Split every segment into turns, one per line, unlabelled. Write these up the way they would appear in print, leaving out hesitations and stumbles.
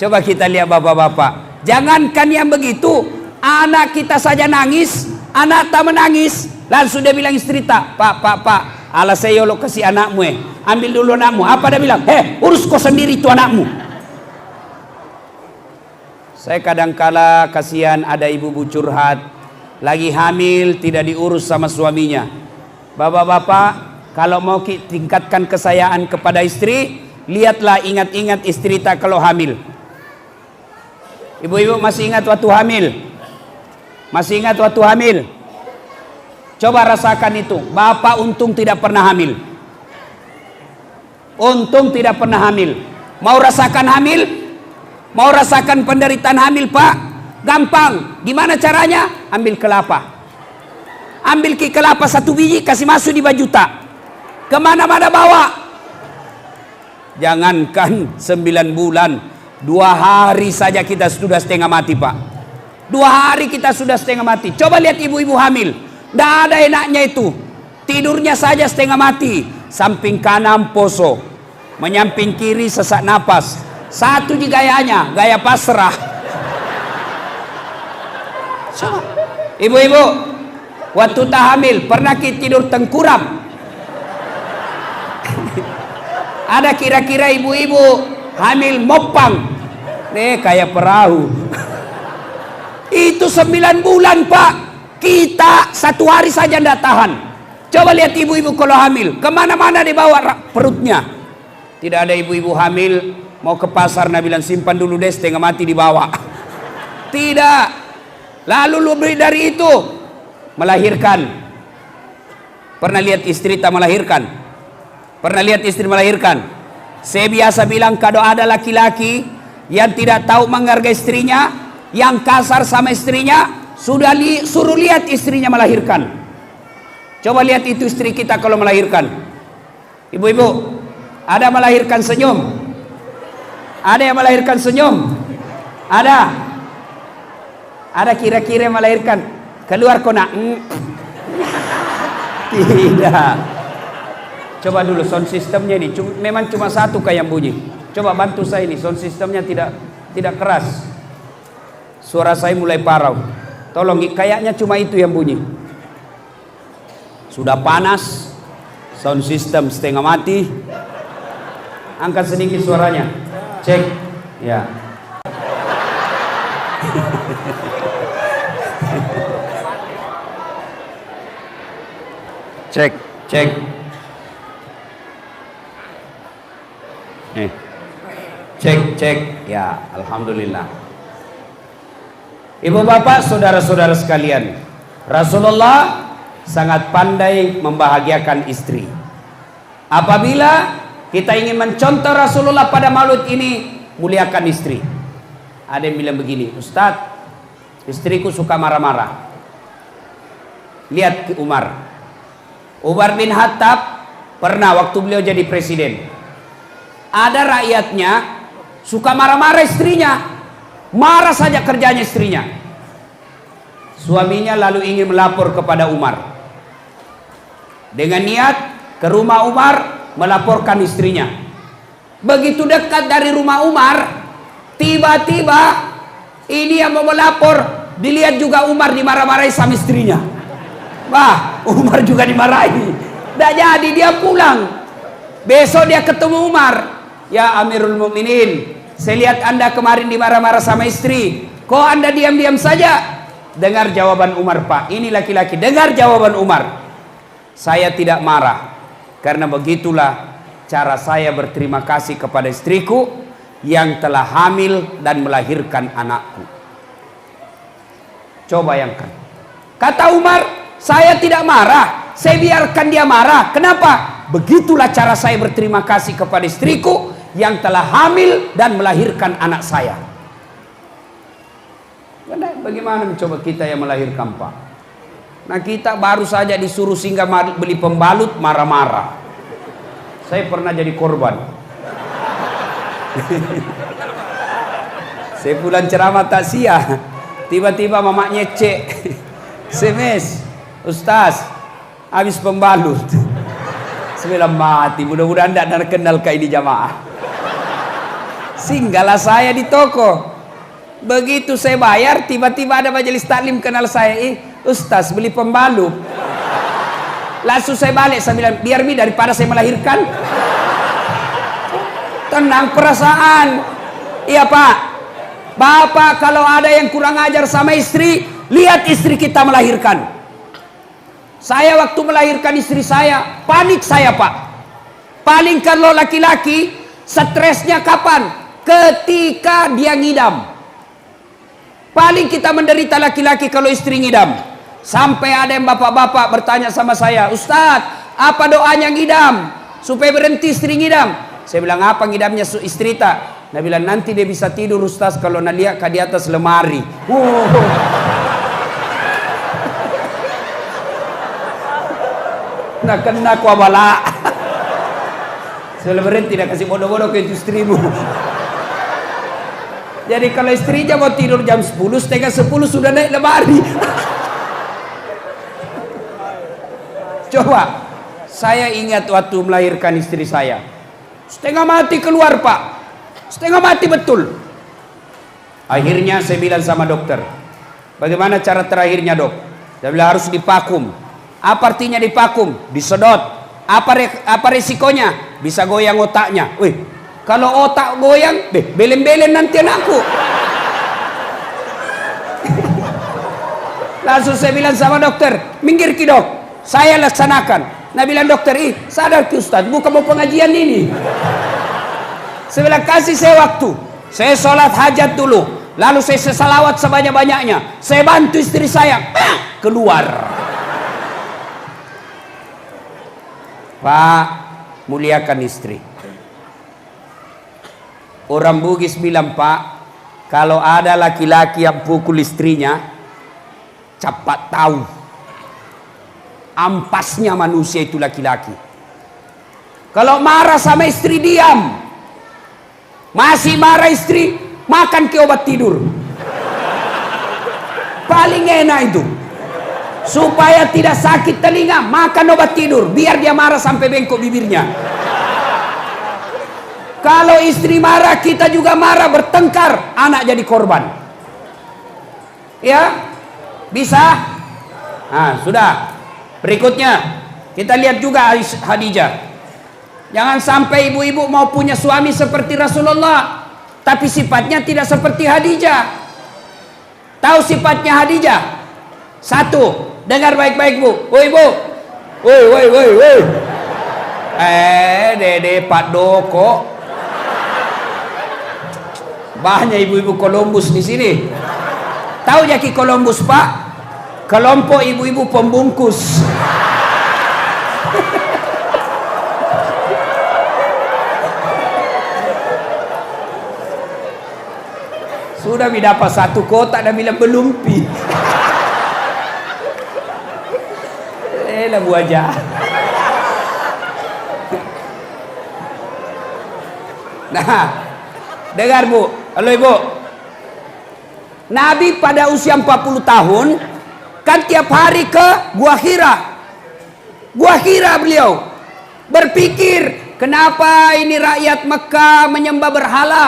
Coba kita lihat bapak-bapak. Jangankan yang begitu, anak kita saja nangis, anak tak menangis, langsung dia bilang istri tak, pak, ala saya lo kasih anakmu ambil dulu anakmu. Apa dia bilang? Urus kau sendiri itu anakmu. Saya kadangkala kasihan ada ibu-ibu curhat, lagi hamil tidak diurus sama suaminya. Bapak-bapak, kalau mau tingkatkan kesayaan kepada istri, lihatlah, ingat-ingat istri tak kalau hamil. Ibu-ibu masih ingat waktu hamil? Masih ingat waktu hamil? Coba rasakan itu. Bapak untung tidak pernah hamil. Untung tidak pernah hamil. Mau rasakan hamil? Mau rasakan penderitaan hamil, Pak? Gampang. Gimana caranya? Ambil kelapa. Ambil kelapa 1 biji, kasih masuk di baju tak. Kemana-mana bawa. Jangankan 9 bulan, 2 hari saja kita sudah setengah mati, Pak. 2 hari kita sudah setengah mati. Coba lihat ibu-ibu hamil. Tidak ada enaknya itu. Tidurnya saja setengah mati. Samping kanan poso, menyamping kiri sesak napas. Satu di gayanya, gaya pasrah. Ibu-ibu, waktu tak hamil pernah tidur tengkurap? Ada kira-kira ibu-ibu hamil mopang? Kayak perahu. Itu 9 bulan, Pak. Kita 1 hari saja tidak tahan. Coba lihat ibu-ibu kalau hamil, kemana-mana dibawa perutnya. Tidak ada ibu-ibu hamil mau ke pasar, nah bilang simpan dulu deh setengah mati dibawa. Tidak. Lalu lebih dari itu, melahirkan. Pernah lihat istri tak melahirkan? Pernah lihat istri melahirkan? Saya biasa bilang kalau ada laki-laki yang tidak tahu menghargai istrinya, yang kasar sama istrinya, suruh lihat istrinya melahirkan. Coba lihat itu istri kita kalau melahirkan. Ibu-ibu, ada melahirkan senyum? Ada yang melahirkan senyum? Ada? Ada kira-kira yang melahirkan keluar kona? Tidak. Coba dulu sound systemnya ini, memang cuma 1 kayak yang bunyi. Coba bantu saya ini, sound systemnya tidak keras. Suara saya mulai parau. Tolong, kayaknya cuma itu yang bunyi. Sudah panas, sound system setengah mati. Angkat sedikit suaranya. Cek. Ya. Cek. Cek. Ya, alhamdulillah. Ibu bapak, saudara-saudara sekalian, Rasulullah sangat pandai membahagiakan istri. Apabila kita ingin mencontoh Rasulullah pada maulid ini, muliakan istri. Ada yang bilang begini, Ustadz, istriku suka marah-marah. Lihat ke Umar bin Khattab, pernah waktu beliau jadi presiden, ada rakyatnya suka marah-marah istrinya, marah saja kerjanya istrinya. Suaminya lalu ingin melapor kepada Umar dengan niat ke rumah Umar melaporkan istrinya. Begitu dekat dari rumah Umar, tiba-tiba ini yang mau melapor, dilihat juga Umar dimarah-marahi sama istrinya. Wah, Umar juga dimarahi. Tidak jadi, dia pulang. Besok dia ketemu Umar. Ya Amirul Mukminin, saya lihat Anda kemarin dimarah-marah sama istri. Kok Anda diam-diam saja? Dengar jawaban Umar, Pak. Ini laki-laki. Dengar jawaban Umar. Saya tidak marah, karena begitulah cara saya berterima kasih kepada istriku yang telah hamil dan melahirkan anakku. Coba bayangkan. Kata Umar, saya tidak marah, saya biarkan dia marah. Kenapa? Begitulah cara saya berterima kasih kepada istriku yang telah hamil dan melahirkan anak saya. Bagaimana mencoba kita yang melahirkan, Pak? Nah, kita baru saja disuruh singgah beli pembalut, marah-marah. Saya pernah jadi korban. Saya pulang ceramah takziah, tiba-tiba mamanya cek, SMS, Ustaz, habis pembalut. Saya bilang mati, mudah-mudahan tidak kenal ke ini jamaah. Singgahlah saya di toko. Begitu saya bayar, tiba-tiba ada majelis taklim kenal saya. Ustaz beli pembalut. Langsung saya balik, saya bilang, biar mi daripada saya melahirkan. Tenang perasaan. Iya Pak. Bapak kalau ada yang kurang ajar sama istri, lihat istri kita melahirkan. Saya waktu melahirkan istri saya, panik saya Pak. Paling kalau laki-laki, stresnya kapan? Ketika dia ngidam. Paling kita menderita laki-laki kalau istri ngidam. Sampai ada yang bapak-bapak bertanya sama saya, Ustadz, apa doanya ngidam? Supaya berhenti istri ngidam. Saya bilang, apa ngidamnya istri tak? Nah bilang, nanti dia bisa tidur Ustadz kalau lihat di atas lemari. Nah kena ku abala. Saya berhenti, dia kasih bodoh-bodoh ke istrimu. Jadi kalau istrinya mau tidur jam 10, setengah 10 sudah naik lemari. Coba, saya ingat waktu melahirkan istri saya. Setengah mati keluar Pak. Setengah mati betul. Akhirnya saya bilang sama dokter, bagaimana cara terakhirnya dok? Dia bilang harus dipakum. Apa artinya dipakum? Disedot. Apa resikonya? Bisa goyang otaknya. Wih, kalau otak goyang, belen-belen nanti anakku. Langsung saya bilang sama dokter, minggir ki dok, saya laksanakan. Nah bilang dokter, sadar ki Ustaz, bukan mau pengajian ini. Saya bilang kasih saya waktu, saya sholat hajat dulu, lalu saya salawat sebanyak-banyaknya, saya bantu istri saya, keluar. Pak, muliakan istri. Orang Bugis bilang Pak, kalau ada laki-laki yang pukul istrinya, cepat tahu ampasnya manusia itu laki-laki. Kalau marah sama istri diam, masih marah istri, makan ke obat tidur. Paling enak itu, supaya tidak sakit telinga, makan obat tidur, biar dia marah sampai bengkok bibirnya. Kalau istri marah, kita juga marah, bertengkar, anak jadi korban. Ya, bisa. Nah, sudah. Berikutnya, kita lihat juga Khadijah. Jangan sampai ibu-ibu mau punya suami seperti Rasulullah, tapi sifatnya tidak seperti Khadijah. Tahu sifatnya Khadijah? Satu, dengar baik-baik Bu. Woi Bu. Woi. Dede Pak Doko. Banyak ibu-ibu Columbus di sini. Tahu Jaki Columbus Pak? Kelompok ibu-ibu pembungkus. Sudah dapat satu kotak dan bilang belum pi. Lah Bu aja. Nah, dengar Bu, halo Ibu. Nabi pada usia 40 tahun kan tiap hari ke Gua Hira. Gua Hira beliau berpikir, kenapa ini rakyat Mekah menyembah berhala?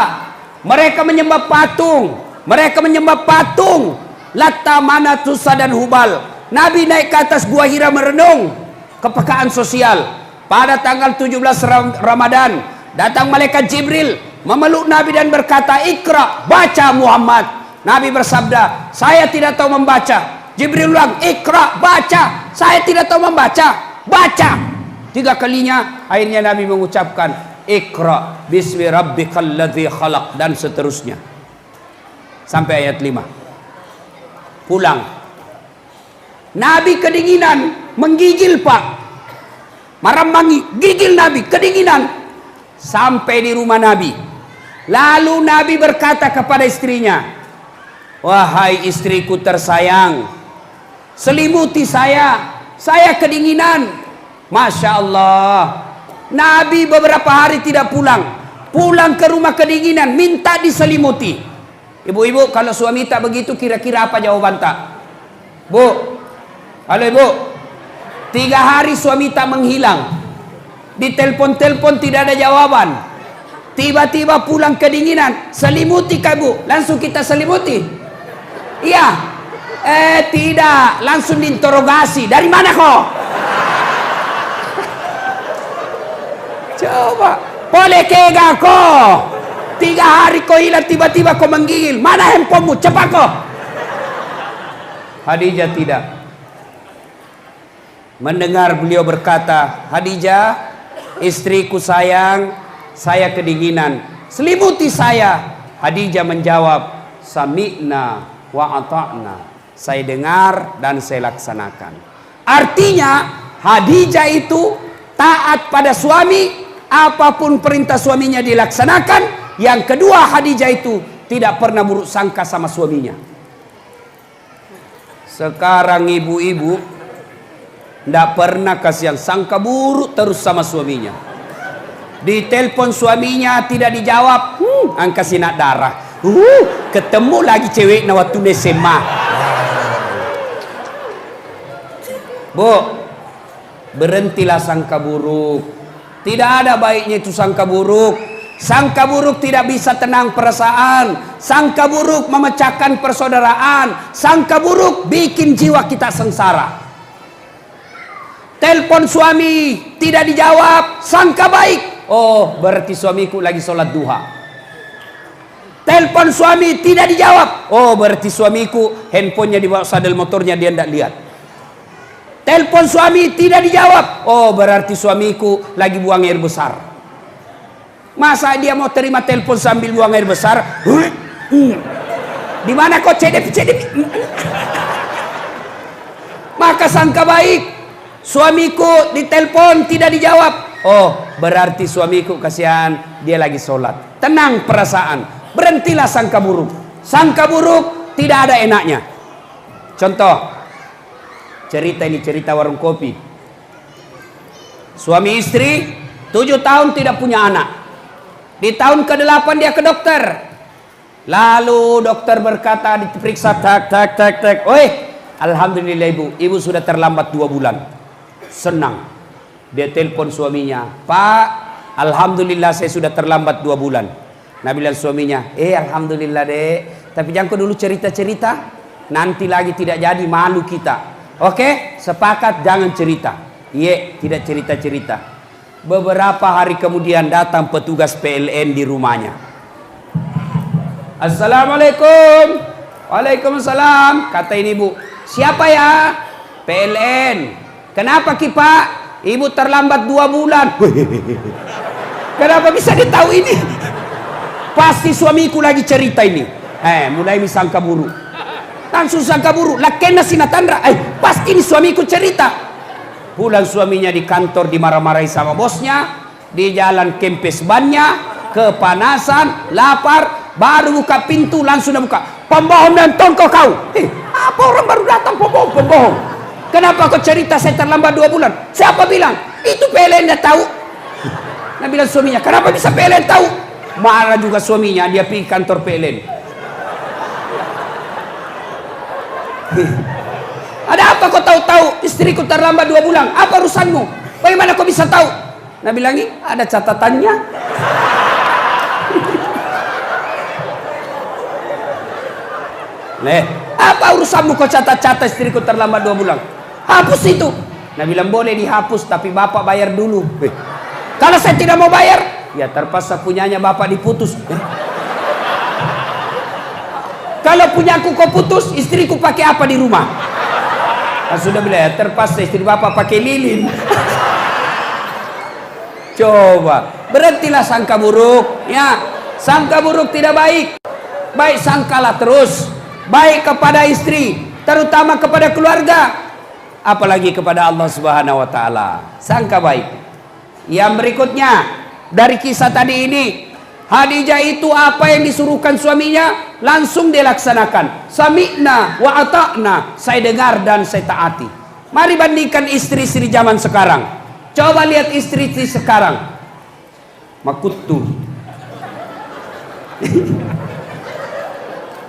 Mereka menyembah patung. Mereka menyembah patung Latta, Manat, Uzza dan Hubal. Nabi naik ke atas Gua Hira merenung. Kepekaan sosial. Pada tanggal 17 Ramadan datang malaikat Jibril memeluk Nabi dan berkata, Iqra, baca Muhammad. Nabi bersabda, saya tidak tahu membaca. Jibril ulang, Iqra, baca. Saya tidak tahu membaca. Baca. 3 kalinya akhirnya Nabi mengucapkan, Iqra bismi rabbikal ladzi khalaq, dan seterusnya sampai ayat 5. Pulang. Nabi kedinginan, menggigil Pak. Marambangi, gigil Nabi, kedinginan. Sampai di rumah Nabi. Lalu Nabi berkata kepada istrinya, wahai istriku tersayang, selimuti saya kedinginan. Masya Allah, Nabi beberapa hari tidak pulang. Pulang ke rumah kedinginan, minta diselimuti. Ibu-ibu, kalau suami tak begitu, kira-kira apa jawaban tak? Bu, halo Ibu, 3 hari suami tak menghilang. Ditelepon-telepon tidak ada jawaban. tiba-tiba pulang kedinginan, selimuti kah Bu? Langsung kita selimuti. Iya. Tidak, langsung diinterogasi. Dari mana kok? Coba, boleh kega kok? 3 hari kau hilang, tiba-tiba kau menggigil. Mana handphonemu? Cepat kok. Khadijah tidak. Mendengar beliau berkata, Khadijah, istriku sayang, saya kedinginan, selimuti saya. Khadijah menjawab, sami'na wa ata'na. Saya dengar dan saya laksanakan. Artinya Khadijah itu taat pada suami, apapun perintah suaminya dilaksanakan. Yang kedua, Khadijah itu tidak pernah buruk sangka sama suaminya. Sekarang ibu-ibu tidak pernah kasih yang sangka buruk terus sama suaminya. Ditelepon suaminya tidak dijawab, angka sinak darah. Ketemu lagi cewek na waktu SMA. Bu, berhentilah sangka buruk. Tidak ada baiknya itu sangka buruk. Sangka buruk tidak bisa tenang perasaan. Sangka buruk memecahkan persaudaraan. Sangka buruk bikin jiwa kita sengsara. Telepon suami tidak dijawab, sangka baik. Oh, berarti suamiku lagi sholat duha. Telepon suami tidak dijawab. Oh, berarti suamiku handphonenya di bawah sadel motornya dia tidak lihat. Telepon suami tidak dijawab. Oh, berarti suamiku lagi buang air besar. Masa dia mau terima telepon sambil buang air besar? Di mana kok CDP? Maka sangka baik. Suamiku ditelepon tidak dijawab. Oh, berarti suamiku kasihan dia lagi sholat. Tenang perasaan. Berhentilah sangka buruk. Sangka buruk tidak ada enaknya. Contoh. Cerita ini cerita warung kopi. Suami istri 7 tahun tidak punya anak. Di tahun ke-8 dia ke dokter. Lalu dokter berkata, diperiksa tak. Oi, alhamdulillah ibu sudah terlambat 2 bulan. Senang. Dia telepon suaminya, Pak, alhamdulillah saya sudah terlambat 2 bulan. Nah bilang suaminya, alhamdulillah dek, tapi jangan kau dulu cerita-cerita, nanti lagi tidak jadi, malu kita. Oke, sepakat jangan cerita. Iya, tidak cerita-cerita. Beberapa hari kemudian datang petugas PLN di rumahnya. Assalamualaikum. Waalaikumsalam. Kata ini ibu, siapa ya? PLN. Kenapa Ki Pak? Ibu terlambat 2 bulan. Kenapa bisa ditahu ini? Pasti suamiku lagi cerita ini. Mulai sangka buruk. Langsung sangka buruk. Lakena sinatandra. Pasti ini suamiku cerita. Pulang suaminya di kantor dimarah-marahi sama bosnya. Di jalan kempes bannya, kepanasan, lapar, baru buka pintu langsung buka. Pembohong dan tongkol kau. Apa orang baru datang pembohong? Kenapa kau cerita saya terlambat 2 bulan? Siapa bilang? Itu PLN dah tahu. Nah bilang suaminya, kenapa bisa PLN tahu? Marah juga suaminya, dia pergi kantor PLN. Ada apa kau tahu-tahu istriku terlambat 2 bulan? Apa urusanmu? Bagaimana kau bisa tahu? Nah bilangi, ada catatannya. Apa urusanmu kau catat-catat istriku terlambat 2 bulan? Hapus itu. Nah bilang boleh dihapus, tapi bapak bayar dulu. Kalau saya tidak mau bayar, ya terpaksa punyanya bapak diputus. Kalau punyaku kau putus, istriku pakai apa di rumah? Nah, sudah bilang ya, terpaksa istri bapak pakai lilin. Coba, berhentilah sangka buruk. Ya, sangka buruk tidak baik. Baik sangkalah terus. Baik kepada istri, terutama kepada keluarga, apalagi kepada Allah Subhanahu wa taala. Sangka baik. Yang berikutnya dari kisah tadi ini, Khadijah itu apa yang disuruhkan suaminya langsung dilaksanakan. Sami'na wa ata'na, saya dengar dan saya taati. Mari bandingkan istri-istri zaman sekarang. Coba lihat istri-istri sekarang. Makutu.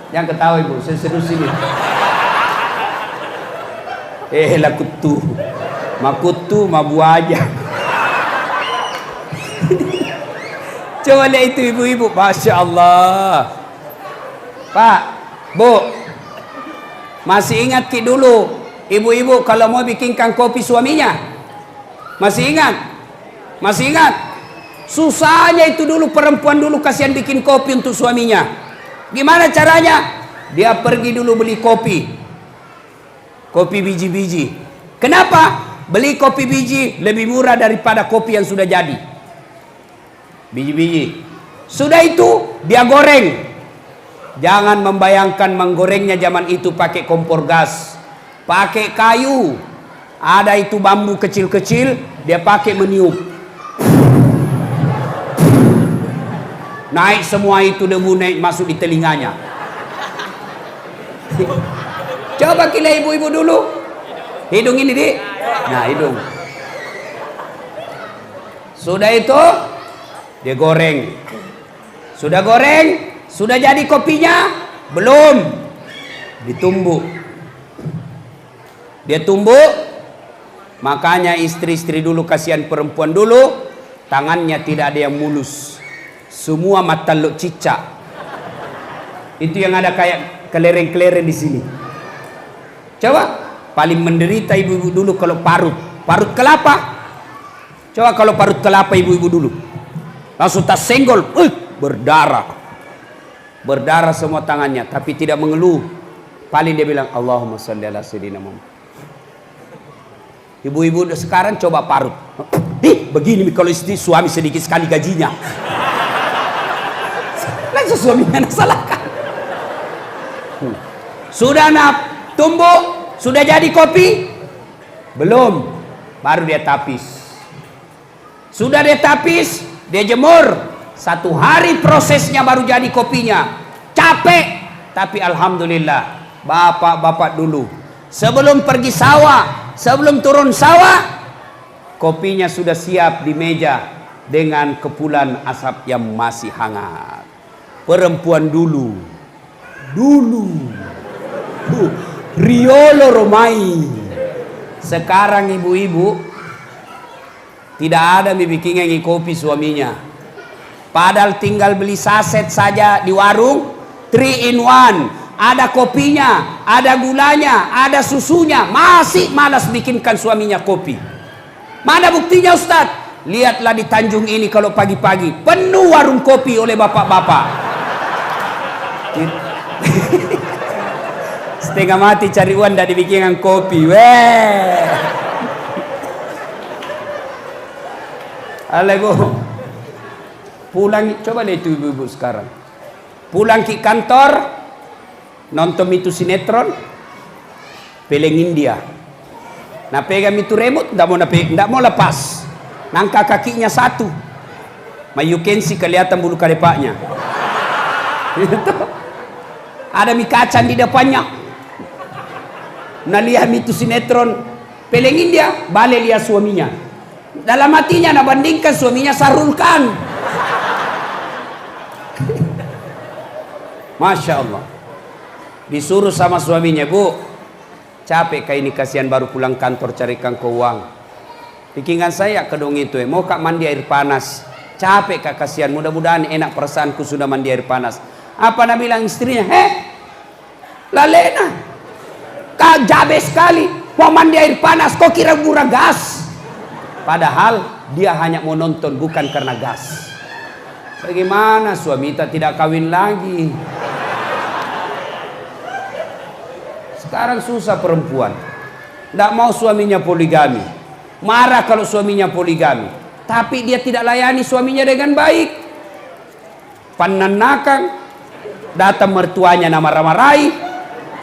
Jangan ketawa ibu, saya serius ini. Lakutu. Makutu mabu aja. Coba lihat itu ibu-ibu, Masya Allah. Pak, Bu, masih ingat ki dulu ibu-ibu kalau mau bikinkan kopi suaminya? Masih ingat? Masih ingat? Susahnya itu dulu perempuan dulu kasihan bikin kopi untuk suaminya. Gimana caranya? Dia pergi dulu beli kopi. Kopi biji-biji. Kenapa? Beli kopi biji lebih murah daripada kopi yang sudah jadi. Biji-biji. Sudah itu dia goreng. Jangan membayangkan menggorengnya zaman itu pakai kompor gas. Pakai kayu. Ada itu bambu kecil-kecil, dia pakai meniup. Naik semua itu debu naik masuk di telinganya. Coba kira ibu-ibu dulu. Hidung ini, Dik. Nah, hidung. Sudah itu dia goreng. Sudah goreng, sudah jadi kopinya? Belum. Ditumbuk. Dia tumbuk. Makanya istri-istri dulu, kasihan perempuan dulu, tangannya tidak ada yang mulus. Semua mata lo cicak. Itu yang ada kayak kelereng-kelereng di sini. Coba, paling menderita ibu-ibu dulu kalau parut kelapa. Coba kalau parut kelapa ibu-ibu dulu, langsung tas senggol, berdarah semua tangannya, tapi tidak mengeluh. Paling dia bilang Allahumma sholli ala sayyidina Muhammad. Ibu-ibu sekarang coba parut, begini kalau istri suami sedikit sekali gajinya, langsung suaminya salahkan. Sudah tumbuk, sudah jadi kopi? Belum, baru dia tapis. Sudah dia tapis, dia jemur. 1 hari prosesnya baru jadi kopinya. Capek, tapi alhamdulillah. Bapak-bapak dulu, sebelum pergi sawah, sebelum turun sawah, kopinya sudah siap di meja dengan kepulan asap yang masih hangat. Perempuan dulu Riolo Romai. Sekarang ibu-ibu tidak ada bikin kopi suaminya. Padahal tinggal beli saset saja di warung, 3 in 1. Ada kopinya, ada gulanya, ada susunya. Masih malas bikinkan suaminya kopi. Mana buktinya Ustadz? Lihatlah di Tanjung ini kalau pagi-pagi penuh warung kopi oleh bapak-bapak. Setengah mati cari uang dari bikinan kopi. Weh. Ibu pulang, coba deh itu ibu-ibu sekarang. Pulang ke kantor, nonton itu sinetron, pelengin dia. Nah pegang itu remote, nggak mau lepas. Nangka kakinya satu. You can see kelihatan bulu kalepaknya. Ada mie kacang di depannya. Nah lihat itu sinetron, pelengin dia, balik lihat suaminya. Dalam hatinya nabandingkan suaminya Sarulkan. Masya Allah. Disuruh sama suaminya, Bu, capek kayak ini, kasihan baru pulang kantor carikan ke uang. Bikinkan saya kedong itu, mau kak mandi air panas. Capek kak, kasihan, mudah-mudahan enak perasaanku sudah mandi air panas. Apa nak bilang istrinya? Lalena, kak jabe sekali, mau mandi air panas, kok kira murah gas? Padahal dia hanya mau nonton, bukan karena gas. Bagaimana suami kita tidak kawin lagi? Sekarang susah perempuan, tidak mau suaminya poligami, marah kalau suaminya poligami, tapi dia tidak layani suaminya dengan baik. Pananakan, datang mertuanya nama ramarahi,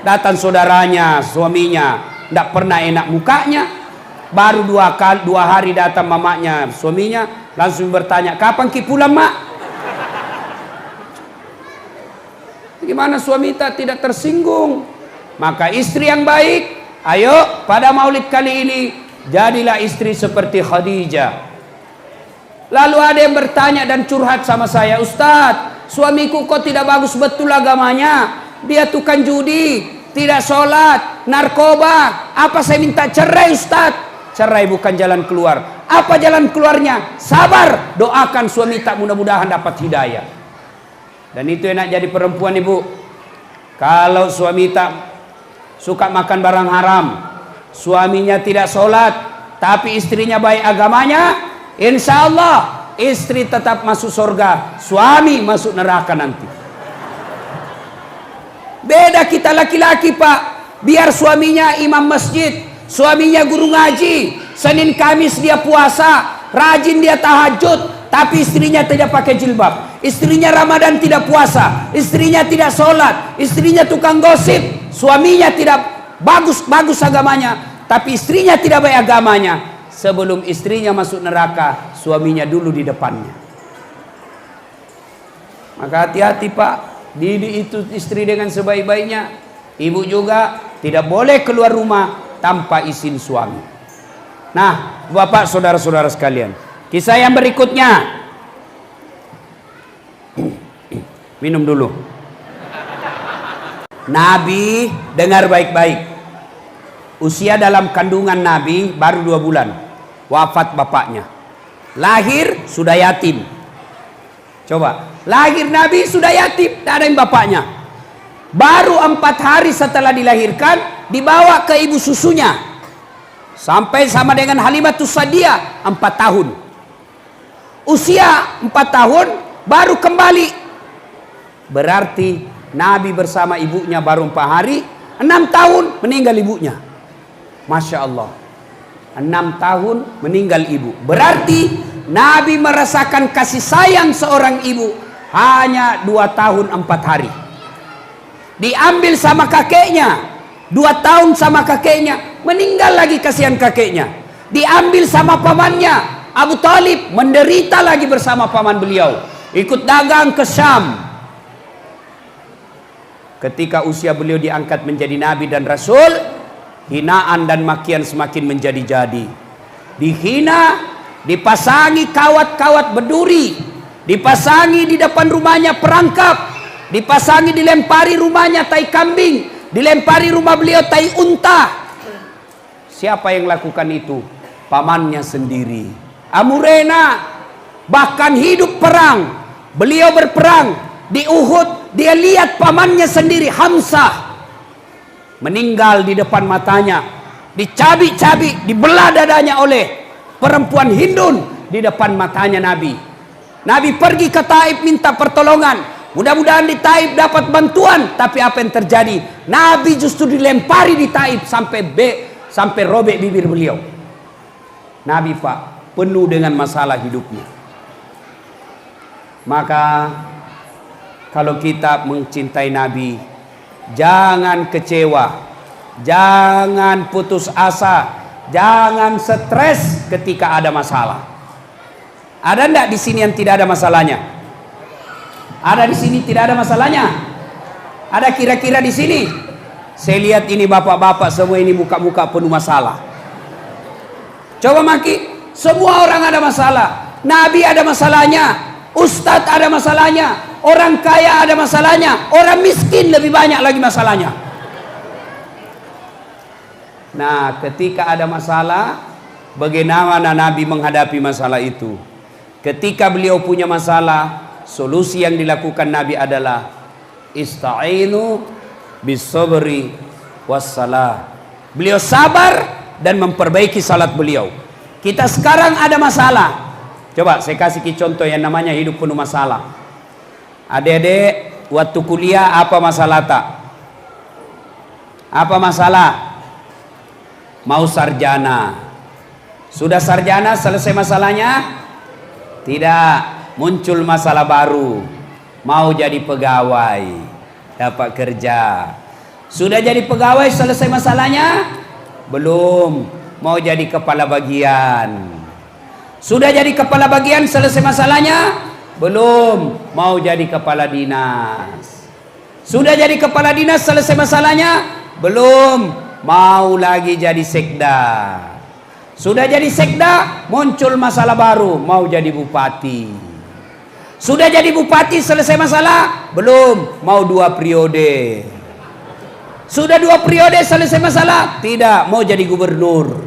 datang saudaranya suaminya tidak pernah enak mukanya. Baru 2 hari datang mamanya suaminya, langsung bertanya, kapan ki pulang mak? Gimana suami kita tidak tersinggung? Maka istri yang baik, ayo pada maulid kali ini jadilah istri seperti Khadijah. Lalu ada yang bertanya dan curhat sama saya, Ustadz, suamiku kok tidak bagus betul agamanya, dia tukang judi, tidak sholat, narkoba, apa saya minta cerai Ustadz? Cerai bukan jalan keluar. Apa jalan keluarnya? Sabar, doakan suami tak, mudah-mudahan dapat hidayah. Dan itu enak jadi perempuan, ibu. Kalau suami tak suka makan barang haram, suaminya tidak sholat, tapi istrinya baik agamanya, insya Allah istri tetap masuk surga, suami masuk neraka nanti. Beda kita laki-laki, Pak. Biar suaminya imam masjid, suaminya guru ngaji, Senin Kamis dia puasa, rajin dia tahajud, tapi istrinya tidak pakai jilbab, istrinya Ramadan tidak puasa, istrinya tidak sholat, istrinya tukang gosip, suaminya tidak bagus agamanya, tapi istrinya tidak baik agamanya. Sebelum istrinya masuk neraka, suaminya dulu di depannya. Maka hati-hati, Pak. Didik itu istri dengan sebaik-baiknya. Ibu juga tidak boleh keluar rumah tanpa izin suami. Nah, Bapak, saudara-saudara sekalian, kisah yang berikutnya. Minum dulu. Nabi, dengar baik-baik. Usia dalam kandungan Nabi baru 2 bulan. Wafat bapaknya. Lahir sudah yatim. Coba, lahir Nabi sudah yatim, tidak ada yang bapaknya. Baru 4 hari setelah dilahirkan, dibawa ke ibu susunya. Sampai sama dengan Halimatus Sa'diyah 4 tahun. Usia 4 tahun baru kembali. Berarti Nabi bersama ibunya baru 4 hari, 6 tahun meninggal ibunya. Masya Allah, 6 tahun meninggal ibu. Berarti Nabi merasakan kasih sayang seorang ibu hanya 2 tahun 4 hari. Diambil sama kakeknya, 2 tahun sama kakeknya, meninggal lagi kasihan kakeknya. Diambil sama pamannya, Abu Talib, menderita lagi bersama paman beliau. Ikut dagang ke Syam. Ketika usia beliau diangkat menjadi Nabi dan Rasul, hinaan dan makian semakin menjadi-jadi. Dihina, dipasangi kawat-kawat berduri, dipasangi di depan rumahnya perangkap, dipasangi dilempari rumahnya tai kambing, dilempari rumah beliau tai unta. Siapa yang lakukan itu? Pamannya sendiri, Amurena. Bahkan hidup perang, beliau berperang di Uhud, dia lihat pamannya sendiri Hamzah meninggal di depan matanya, dicabik-cabik, dibelah dadanya oleh perempuan Hindun di depan matanya Nabi. Nabi pergi ke Taif minta pertolongan, mudah-mudahan di Taif dapat bantuan. Tapi apa yang terjadi? Nabi justru dilempari di Taif sampai robek bibir beliau. Nabi, Pak, penuh dengan masalah hidupnya. Maka kalau kita mencintai Nabi, jangan kecewa, jangan putus asa, jangan stres ketika ada masalah. Ada enggak di sini yang tidak ada masalahnya? Ada di sini tidak ada masalahnya? Ada kira-kira di sini? Saya lihat ini bapak-bapak semua ini muka-muka penuh masalah. Coba maki, semua orang ada masalah. Nabi ada masalahnya, Ustadz ada masalahnya, orang kaya ada masalahnya, orang miskin lebih banyak lagi masalahnya. Nah, ketika ada masalah, bagaimana Nabi menghadapi masalah itu? Ketika beliau punya masalah, solusi yang dilakukan Nabi adalah ista'inu bis-sabri was-salah. Beliau sabar dan memperbaiki salat beliau. Kita sekarang ada masalah. Coba saya kasih contoh yang namanya hidup penuh masalah. Adik-adik, waktu kuliah apa masalah tak? Apa masalah? Mau sarjana. Sudah sarjana selesai masalahnya? Tidak, muncul masalah baru. Mau jadi pegawai, dapat kerja. Sudah jadi pegawai selesai masalahnya? Belum, mau jadi kepala bagian. Sudah jadi kepala bagian selesai masalahnya? Belum, mau jadi kepala dinas. Sudah jadi kepala dinas selesai masalahnya? Belum, mau lagi jadi sekda. Sudah jadi sekda, muncul masalah baru, mau jadi bupati. Sudah jadi bupati selesai masalah? Belum, mau 2 periode. Sudah 2 periode selesai masalah? Tidak, mau jadi gubernur.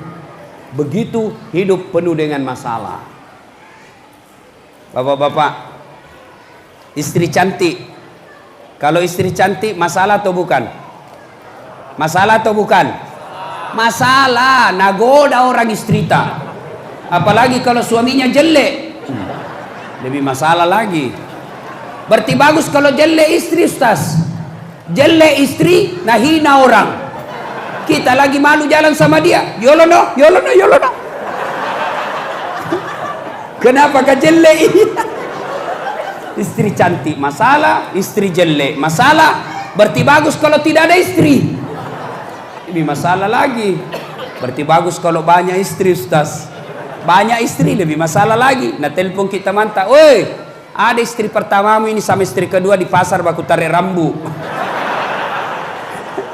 Begitu hidup penuh dengan masalah. Bapak-bapak, istri cantik. Kalau istri cantik masalah atau bukan? Masalah atau bukan? Masalah, nagoda orang istri tak. Apalagi kalau suaminya jelek, lebih masalah lagi. Berarti bagus kalau jelek istri, Ustaz. Jelek istri, nah hina orang. Kita lagi malu jalan sama dia. Yolono, yolono, yolono. Kenapa kah jelek? Istri cantik masalah, istri jelek masalah. Berarti bagus kalau tidak ada istri. Ini masalah lagi. Berarti bagus kalau banyak istri, Ustaz. Banyak istri lebih masalah lagi. Nah telepon kita mantap, woi, ada istri pertamamu ini sama istri kedua di pasar baku tarik rambu.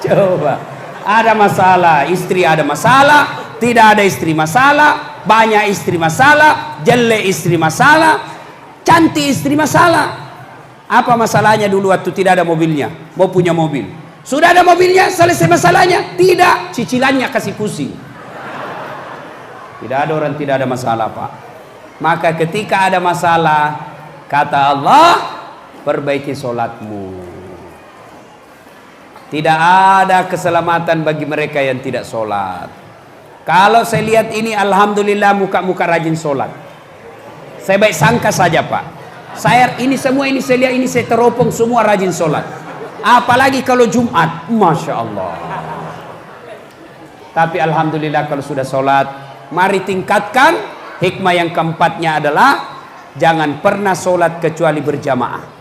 Coba, ada masalah, istri ada masalah, tidak ada istri masalah, banyak istri masalah, jelek istri masalah, cantik istri masalah. Apa masalahnya dulu waktu tidak ada mobilnya? Mau punya mobil. Sudah ada mobilnya, selesai masalahnya? Tidak, cicilannya kasih pusing. Tidak ada orang tidak ada masalah, Pak. Maka ketika ada masalah, kata Allah, perbaiki sholatmu. Tidak ada keselamatan bagi mereka yang tidak sholat. Kalau saya lihat ini, alhamdulillah muka-muka rajin sholat. Saya baik sangka saja, Pak. Saya ini semua ini saya lihat ini saya teropong semua rajin sholat. Apalagi kalau Jumat, masya Allah. Tapi alhamdulillah kalau sudah sholat, mari tingkatkan. Hikmah yang keempatnya adalah jangan pernah sholat kecuali berjamaah.